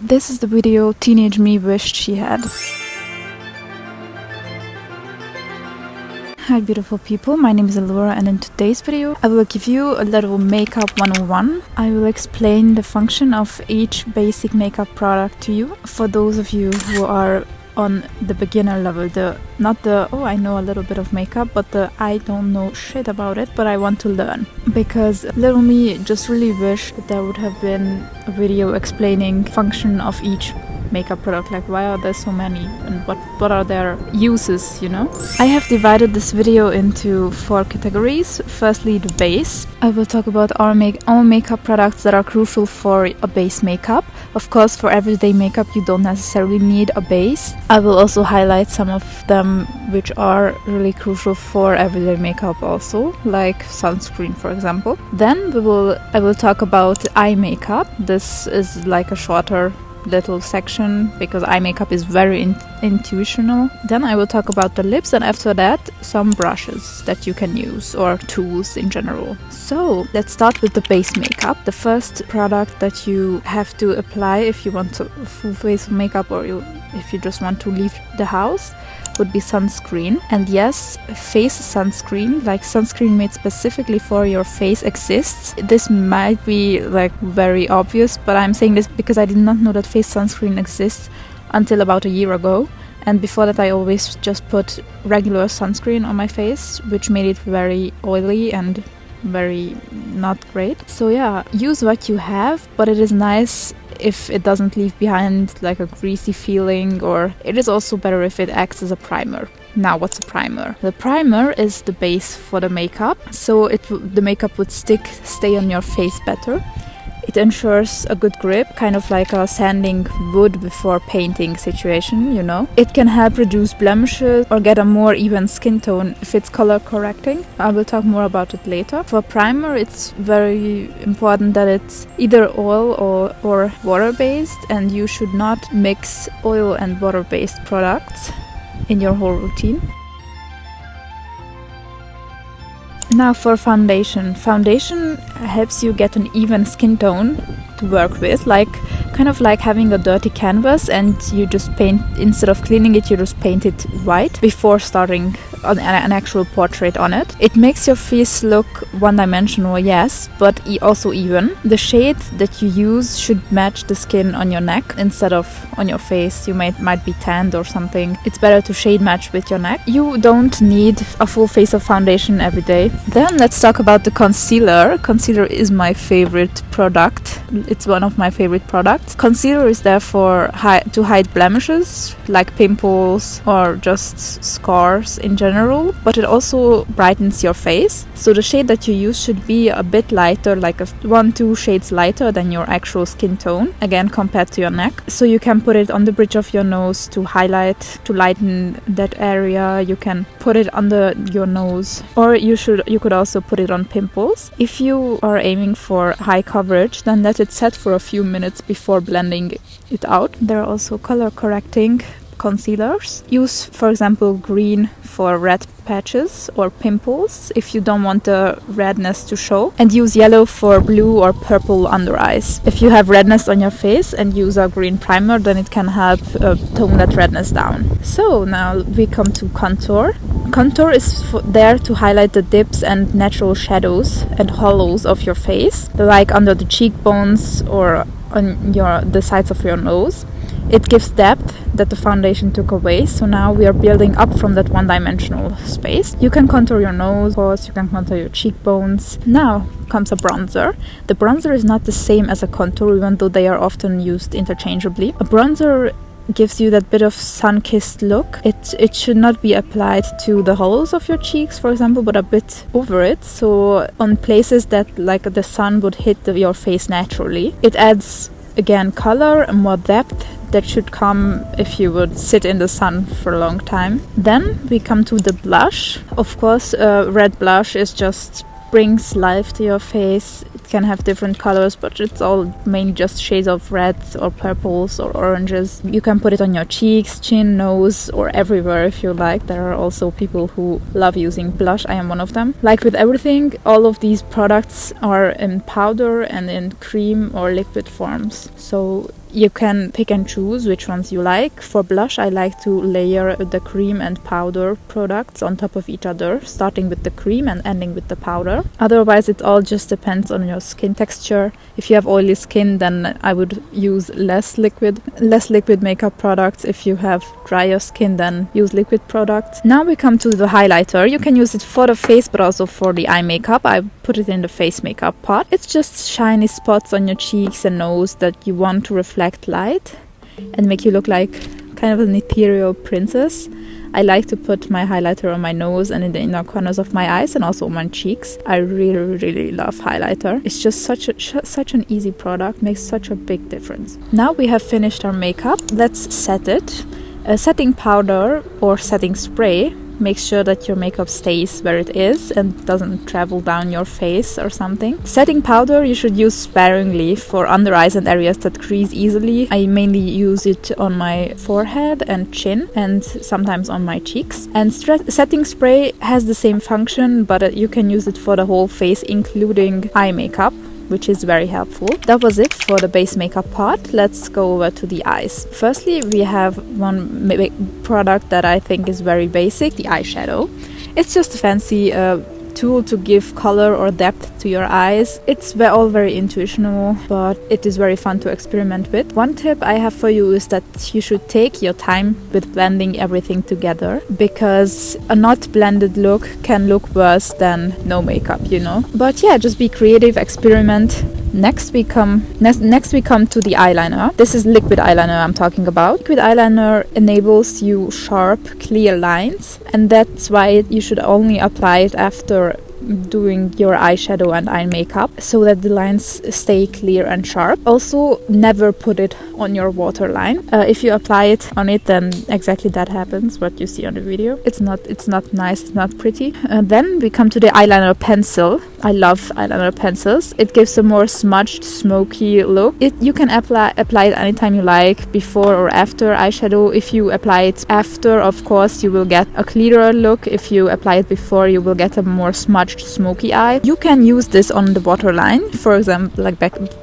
This is the video teenage me wished she had. Hi beautiful people, my name is Alora and in today's video I will give you a little makeup 101. I will explain the function of each basic makeup product to you. For those of you who are on the beginner level, not the oh I know a little bit of makeup, but the I don't know shit about it but I want to learn. Because little me just really wished that there would have been a video explaining function of each makeup product, like why are there so many and what are their uses, you know. I have divided this video into 4 categories. Firstly, the base. I will talk about all makeup products that are crucial for a base makeup. Of course, for everyday makeup you don't necessarily need a base. I will also highlight some of them which are really crucial for everyday makeup also, like sunscreen for example. Then I will talk about eye makeup. This is like a shorter little section because eye makeup is very intuitional. Then I will talk about the lips, and after that some brushes that you can use or tools in general. So let's start with the base makeup. The first product that you have to apply if you want a full face of makeup or if you just want to leave the house would be sunscreen. And yes, face sunscreen, like sunscreen made specifically for your face, exists. This might be like very obvious, but I'm saying this because I did not know that face sunscreen exists until about a year ago. And before that I always just put regular sunscreen on my face, which made it very oily and very not great. So yeah, use what you have, but it is nice if it doesn't leave behind like a greasy feeling, or it is also better if it acts as a primer. Now, what's a primer? The primer is the base for the makeup, so the makeup would stay on your face better. It ensures a good grip, kind of like a sanding wood before painting situation, you know. It can help reduce blemishes or get a more even skin tone if it's color correcting. I will talk more about it later. For primer, it's very important that it's either oil or water-based, and you should not mix oil and water-based products in your whole routine. Now for foundation. Foundation helps you get an even skin tone to work with, kind of like having a dirty canvas and you just paint, instead of cleaning it, you just paint it white before starting an actual portrait on it. It makes your face look one-dimensional, yes, but also even. The shade that you use should match the skin on your neck instead of on your face. You might be tanned or something. It's better to shade match with your neck. You don't need a full face of foundation every day. Then let's talk about the concealer. Concealer is my favorite product. It's one of my favorite products. Concealer is there to hide blemishes like pimples or just scars in general, but it also brightens your face. So the shade that you use should be a bit lighter, like 1-2 shades lighter than your actual skin tone, again compared to your neck. So you can put it on the bridge of your nose to highlight, to lighten that area. You can put it under your nose, or you could also put it on pimples. If you are aiming for high coverage, then let it set for a few minutes before blending it out. There are also color correcting concealers. Use, for example, green for red patches or pimples if you don't want the redness to show, and use yellow for blue or purple under eyes. If you have redness on your face and use a green primer, then it can help tone that redness down. So now we come to contour. Contour is there to highlight the dips and natural shadows and hollows of your face, like under the cheekbones or on the sides of your nose. It gives depth that the foundation took away, so now we are building up from that one-dimensional space. You can contour your nose, of course, you can contour your cheekbones. Now comes a bronzer. The bronzer is not the same as a contour, even though they are often used interchangeably. A bronzer gives you that bit of sun-kissed look. It should not be applied to the hollows of your cheeks, for example, but a bit over it, so on places that like the sun would hit your face naturally. It adds, again, color and more depth that should come if you would sit in the sun for a long time. Then we come to the blush. Of course, red blush brings life to your face. It can have different colors, but it's all mainly just shades of reds or purples or oranges. You can put it on your cheeks, chin, nose, or everywhere if you like. There are also people who love using blush. I am one of them. Like with everything, all of these products are in powder and in cream or liquid forms. So you can pick and choose which ones you like. For blush, I like to layer the cream and powder products on top of each other, starting with the cream and ending with the powder. Otherwise, it all just depends on your skin texture. If you have oily skin, then I would use less liquid makeup products. If you have drier skin, then use liquid products. Now we come to the highlighter. You can use it for the face, but also for the eye makeup. I put it in the face makeup part. It's just shiny spots on your cheeks and nose that you want to reflect light and make you look like kind of an ethereal princess. I like to put my highlighter on my nose and in the inner corners of my eyes and also on my cheeks. I really love highlighter. It's just such an easy product, makes such a big difference. Now we have finished our makeup. Let's set it. A setting powder or setting spray makes sure that your makeup stays where it is and doesn't travel down your face or something. Setting powder you should use sparingly for under eyes and areas that crease easily. I mainly use it on my forehead and chin and sometimes on my cheeks. And setting spray has the same function, but you can use it for the whole face, including eye makeup, which is very helpful. That was it for the base makeup part. Let's go over to the eyes. Firstly, we have one product that I think is very basic, the eyeshadow. It's just a fancy tool to give color or depth to your eyes. It's all very intuitional, but it is very fun to experiment with. One tip I have for you is that you should take your time with blending everything together, because a not blended look can look worse than no makeup, you know. But yeah, just be creative, experiment. Next we come to the eyeliner. This is liquid eyeliner I'm talking about. Liquid eyeliner enables you sharp, clear lines, and that's why you should only apply it after doing your eyeshadow and eye makeup, so that the lines stay clear and sharp. Also, never put it on your waterline. If you apply it on it, then exactly that happens, what you see on the video. It's not nice, it's not pretty. Then we come to the eyeliner pencil. I love eyeliner pencils. It gives a more smudged, smoky look. You can apply it anytime you like, before or after eyeshadow. If you apply it after, of course, you will get a clearer look. If you apply it before, you will get a more smudged, smoky eye. You can use this on the waterline. For example, like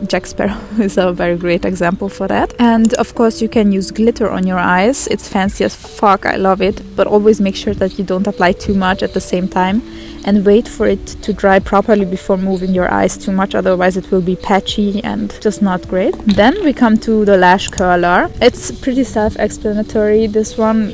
Jack Sparrow is a very great example for that. And of course, you can use glitter on your eyes. It's fancy as fuck. I love it. But always make sure that you don't apply too much at the same time, and wait for it to dry properly before moving your eyes too much, otherwise it will be patchy and just not great. Then we come to the lash curler. It's pretty self-explanatory, this one.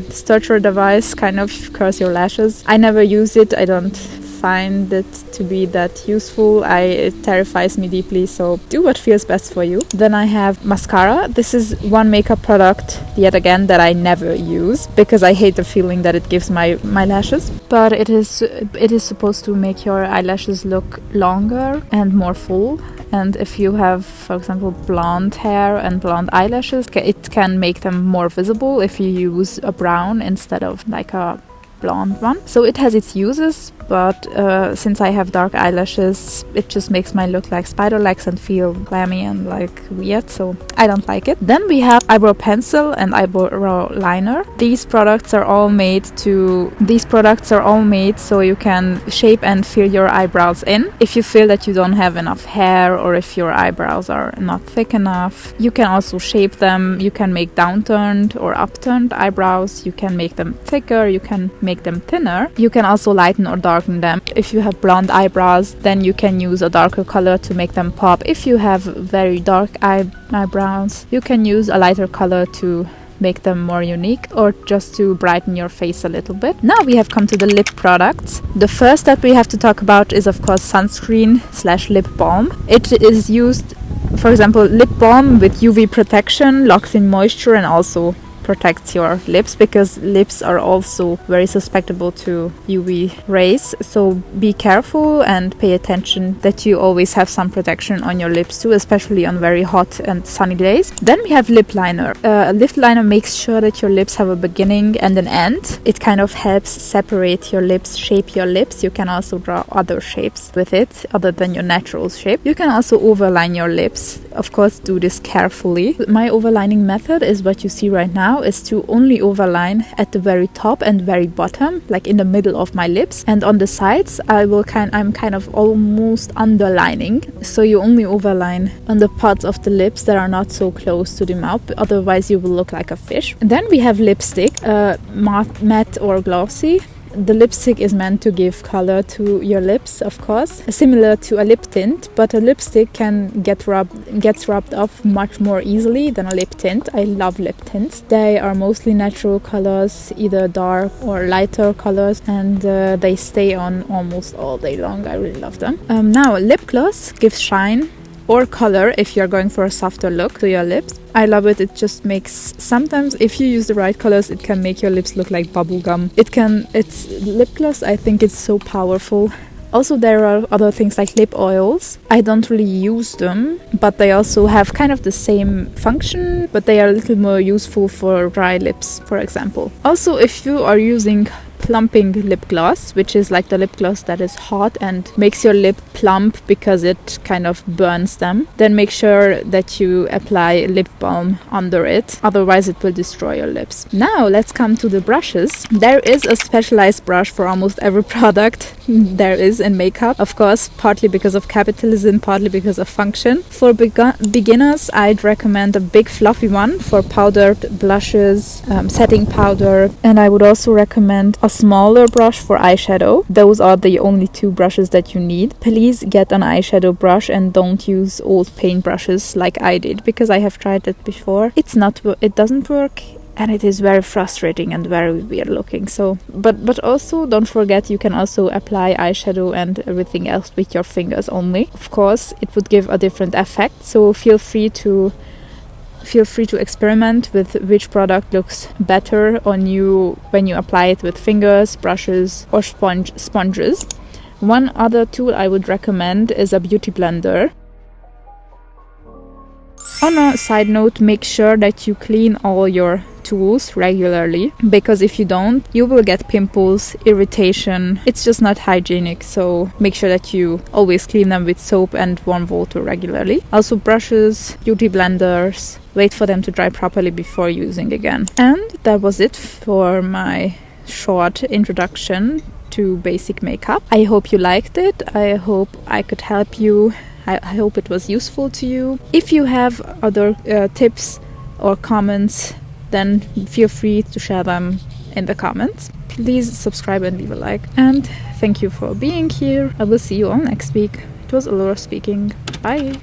Sturcher device, kind of curls your lashes. I never use it. I don't find it to be that useful. It terrifies me deeply, so do what feels best for you. Then I have mascara. This is one makeup product, yet again, that I never use because I hate the feeling that it gives my lashes. But it is supposed to make your eyelashes look longer and more full. And if you have, for example, blonde hair and blonde eyelashes, it can make them more visible if you use a brown instead of like a blonde one. So it has its uses, but since I have dark eyelashes, it just makes my look like spider legs and feel clammy and like weird, so I don't like it. Then we have eyebrow pencil and eyebrow liner. These products are all made so you can shape and fill your eyebrows in. If you feel that you don't have enough hair, or if your eyebrows are not thick enough, you can also shape them. You can make downturned or upturned eyebrows. You can make them thicker, you can make them thinner. You can also lighten or darken them. If you have blonde eyebrows, then you can use a darker color to make them pop. If you have very dark eyebrows, you can use a lighter color to make them more unique, or just to brighten your face a little bit. Now we have come to the lip products. The first that we have to talk about is of course sunscreen/lip balm. It is used, for example, lip balm with UV protection, locks in moisture and also protects your lips, because lips are also very susceptible to UV rays. So be careful and pay attention that you always have some protection on your lips too, especially on very hot and sunny days. Then we have lip liner. Lip liner makes sure that your lips have a beginning and an end. It kind of helps separate your lips, shape your lips. You can also draw other shapes with it other than your natural shape. You can also overline your lips. Of course, do this carefully. My overlining method is what you see right now. now is to only overline at the very top and very bottom, like in the middle of my lips, and on the sides I'm kind of almost underlining, so you only overline on the parts of the lips that are not so close to the mouth, otherwise you will look like a fish. And then we have lipstick, matte or glossy. The lipstick is meant to give color to your lips, of course, similar to a lip tint, but a lipstick gets rubbed off much more easily than a lip tint. I love lip tints. They are mostly natural colors, either dark or lighter colors, and they stay on almost all day long. I really love them. Now, lip gloss gives shine or color if you're going for a softer look to your lips. I love it. It just makes, sometimes if you use the right colors, it can make your lips look like bubblegum. It's lip gloss, I think it's so powerful. Also, there are other things like lip oils. I don't really use them, but they also have kind of the same function, but they are a little more useful for dry lips, for example. Also, if you are using plumping lip gloss, which is like the lip gloss that is hot and makes your lip plump because it kind of burns them, then make sure that you apply lip balm under it, otherwise it will destroy your lips. Now let's come to the brushes. There is a specialized brush for almost every product there is in makeup, of course, partly because of capitalism, partly because of function. For beginners, I'd recommend a big fluffy one for powdered blushes, setting powder, and I would also recommend a smaller brush for eyeshadow. Those are the only two brushes that you need. Please get an eyeshadow brush and don't use old paint brushes like I did, because I have tried that before. It doesn't work, and it is very frustrating and very weird looking. So, but also don't forget, you can also apply eyeshadow and everything else with your fingers only. Of course, it would give a different effect, so feel free to experiment with which product looks better on you when you apply it with fingers, brushes, or sponges. One other tool I would recommend is a beauty blender. On a side note, make sure that you clean all your tools regularly, because if you don't, you will get pimples, irritation. It's just not hygienic, so make sure that you always clean them with soap and warm water regularly. Also, brushes, beauty blenders, wait for them to dry properly before using again. And that was it for my short introduction to basic makeup. I hope you liked it. I hope I could help you. I hope it was useful to you. If you have other tips or comments, then feel free to share them in the comments. Please subscribe and leave a like. And thank you for being here. I will see you all next week. It was Alora speaking. Bye.